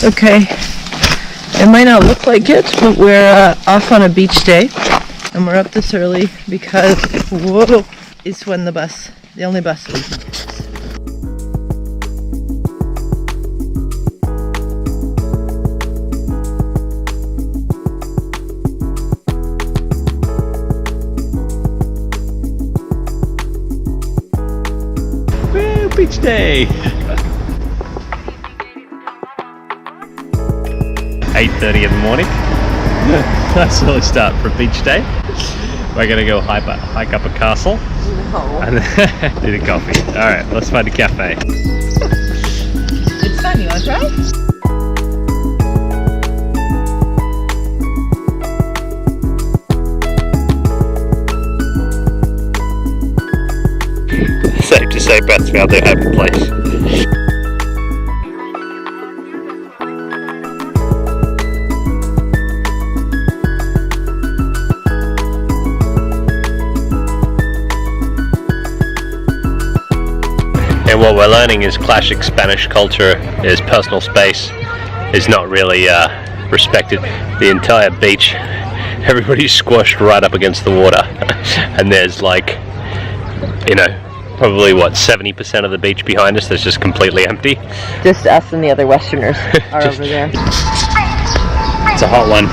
Okay, it might not look like it, but we're off on a beach day, and we're up this early because, whoa, it's when the only bus leaves. Woo, beach day! 8:30 in the morning. Nice early start for a beach day. We're gonna go hike up a castle. No. And need a coffee. Alright, let's find a cafe. It's fun, you wanna try? Safe to say Beth's found their happy place. And what we're learning is classic Spanish culture is personal space is not really respected. The entire beach, everybody's squashed right up against the water. And there's like, you know, probably what, 70% of the beach behind us that's just completely empty. Just us and the other Westerners are over there. It's a hot one.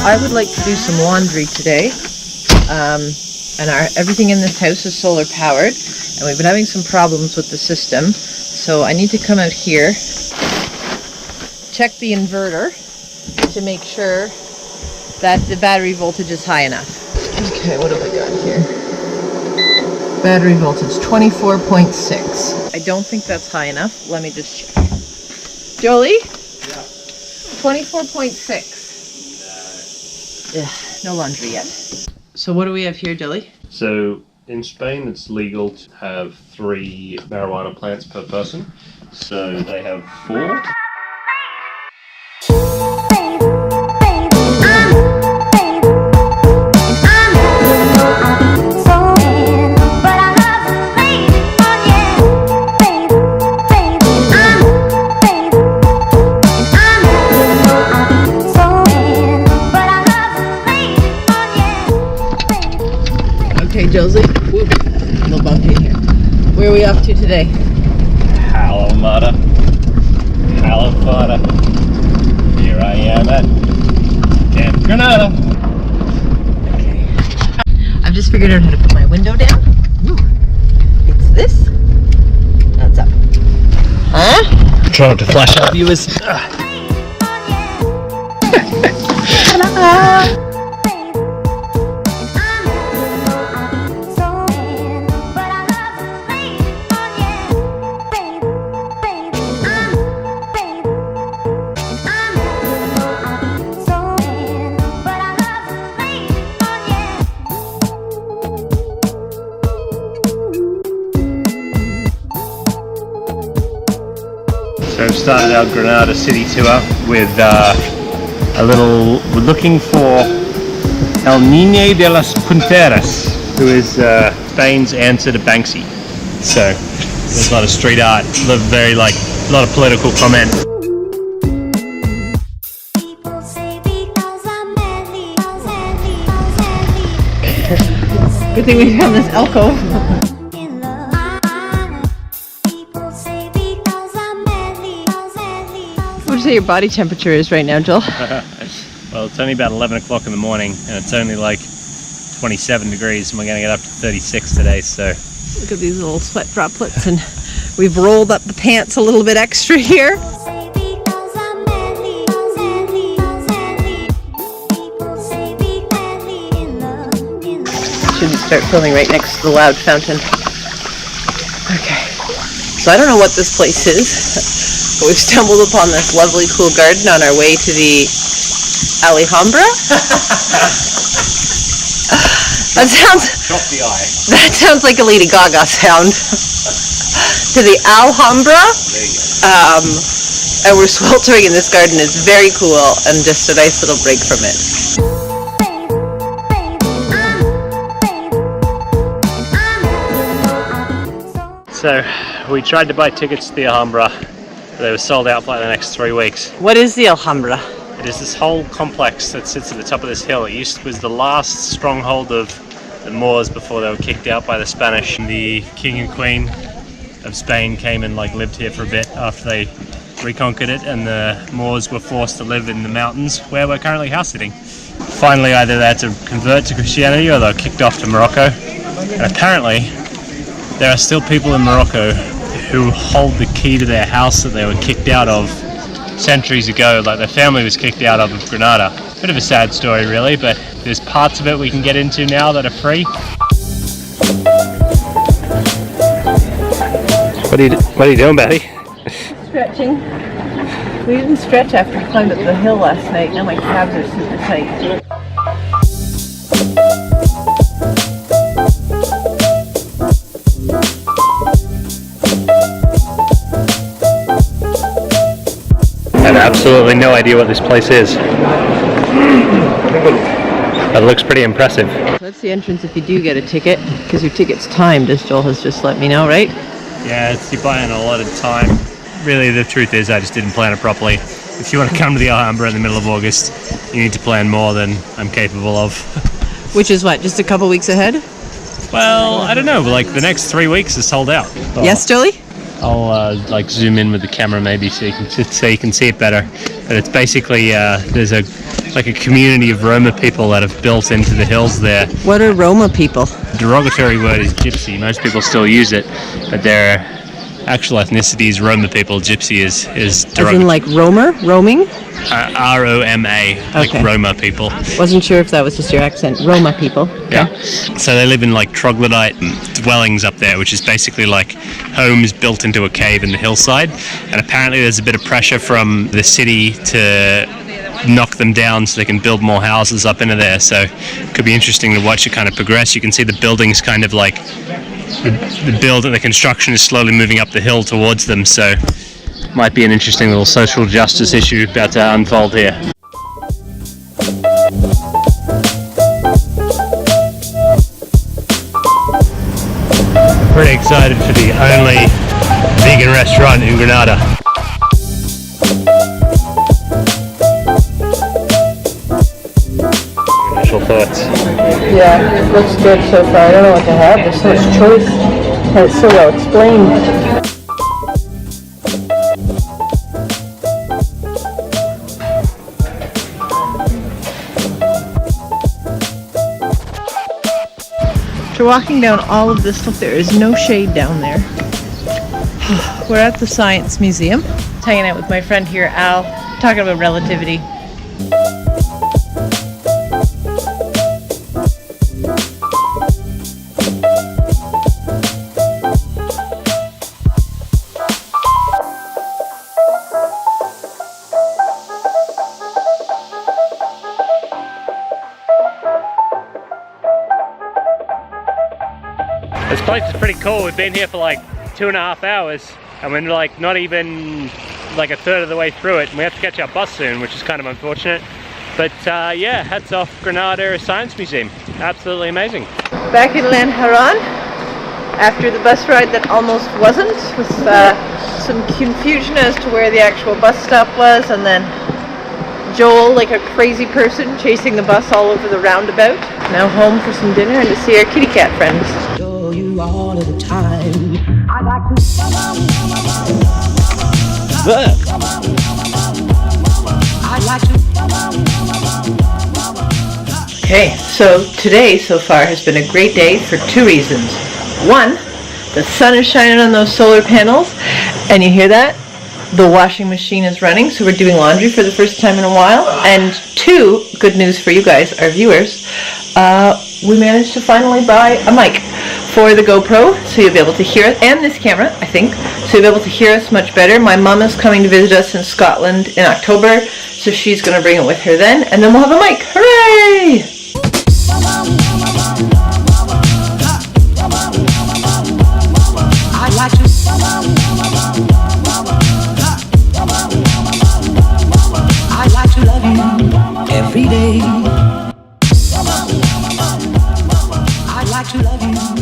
I would like to do some laundry today, and everything in this house is solar powered, and we've been having some problems with the system, so I need to come out here, check the inverter to make sure that the battery voltage is high enough. Okay, what have I got here? Battery voltage 24.6. I don't think that's high enough. Let me just check. Jolie? Yeah. 24.6. Ugh, no laundry yet. So what do we have here, Dilly? So in Spain it's legal to have 3 marijuana plants per person. So they have 4. Josie, whoop, a little bumpy here. Where are we off to today? Halamada. Here I am at Camp Granada. Okay. I've just figured out how to put my window down. Ooh. It's this. That's up. Huh? Try not to flash our viewers. So we've started our Granada city tour with we're looking for El Niño de las Punteras, who is Spain's answer to Banksy. So there's a lot of street art, a lot of political comment. Good thing we found this alcove. What would you say your body temperature is right now, Joel? Well, it's only about 11 o'clock in the morning, and it's only like 27 degrees, and we're going to get up to 36 today, so... Look at these little sweat droplets, and we've rolled up the pants a little bit extra here. Shouldn't start filming right next to the loud fountain. Okay, so I don't know what this place is, but we've stumbled upon this lovely cool garden on our way to the Alhambra. That sounds like a Lady Gaga sound. To the Alhambra. and we're sweltering in this garden. It's very cool and just a nice little break from it. So we tried to buy tickets to the Alhambra, but they were sold out for like the next 3 weeks. What is the Alhambra? It is this whole complex that sits at the top of this hill. It was the last stronghold of the Moors before they were kicked out by the Spanish. The King and Queen of Spain came and lived here for a bit after they reconquered it, and the Moors were forced to live in the mountains where we're currently house sitting. Finally, either they had to convert to Christianity or they were kicked off to Morocco. And apparently, there are still people in Morocco who hold the key to their house that they were kicked out of centuries ago. Like their family was kicked out of Granada. Bit of a sad story really, but there's parts of it we can get into now that are free. What are you doing, Betty? Stretching. We didn't stretch after we climbed up the hill last night. Now my calves are super tight. I have absolutely no idea what this place is. It looks pretty impressive. That's the entrance if you do get a ticket, because your ticket's timed, as Joel has just let me know, right? Yeah, you're buying a lot of time. Really, the truth is I just didn't plan it properly. If you want to come to the Alhambra in the middle of August, you need to plan more than I'm capable of. Which is what, just a couple weeks ahead? Well, I don't know, but the next 3 weeks is sold out. Oh. Yes, Jolie? I'll zoom in with the camera maybe so you can see it better. But it's basically there's a community of Roma people that have built into the hills there. What are Roma people? The derogatory word is gypsy. Most people still use it, but their actual ethnicity is Roma people. Gypsy is derogatory. As in like Romer? Roaming? R-O-M-A, like okay. Roma people. Wasn't sure if that was just your accent. Roma people. Okay. Yeah. So they live in troglodyte dwellings up there, which is basically homes built into a cave in the hillside. And apparently there's a bit of pressure from the city to knock them down so they can build more houses up into there. So it could be interesting to watch it kind of progress. You can see the buildings kind of the construction is slowly moving up the hill towards them. So might be an interesting little social justice issue about to unfold here. Pretty excited for the only vegan restaurant in Granada. Initial thoughts? Yeah, it looks good so far. I don't know what to have. There's so much choice and it's so well explained. After walking down all of this, look, there is no shade down there. We're at the Science Museum, hanging out with my friend here, Al, talking about relativity. This place is pretty cool. We've been here for 2.5 hours and we're not even a third of the way through it, and we have to catch our bus soon, which is kind of unfortunate. But yeah, hats off Granada Science Museum. Absolutely amazing. Back in Lanharan after the bus ride that almost wasn't, with some confusion as to where the actual bus stop was, and then Joel, like a crazy person, chasing the bus all over the roundabout. Now home for some dinner and to see our kitty cat friends. You all of the time. I like to. I like to. Okay, so today so far has been a great day for two reasons. One, the sun is shining on those solar panels, and you hear that? The washing machine is running, so we're doing laundry for the first time in a while. And two, good news for you guys, our viewers, we managed to finally buy a mic for the GoPro, so you'll be able to hear it, and this camera, I think, so you'll be able to hear us much better. My mum is coming to visit us in Scotland in October, so she's going to bring it with her then, and then we'll have a mic. Hooray! I like to every day. I'd like to love you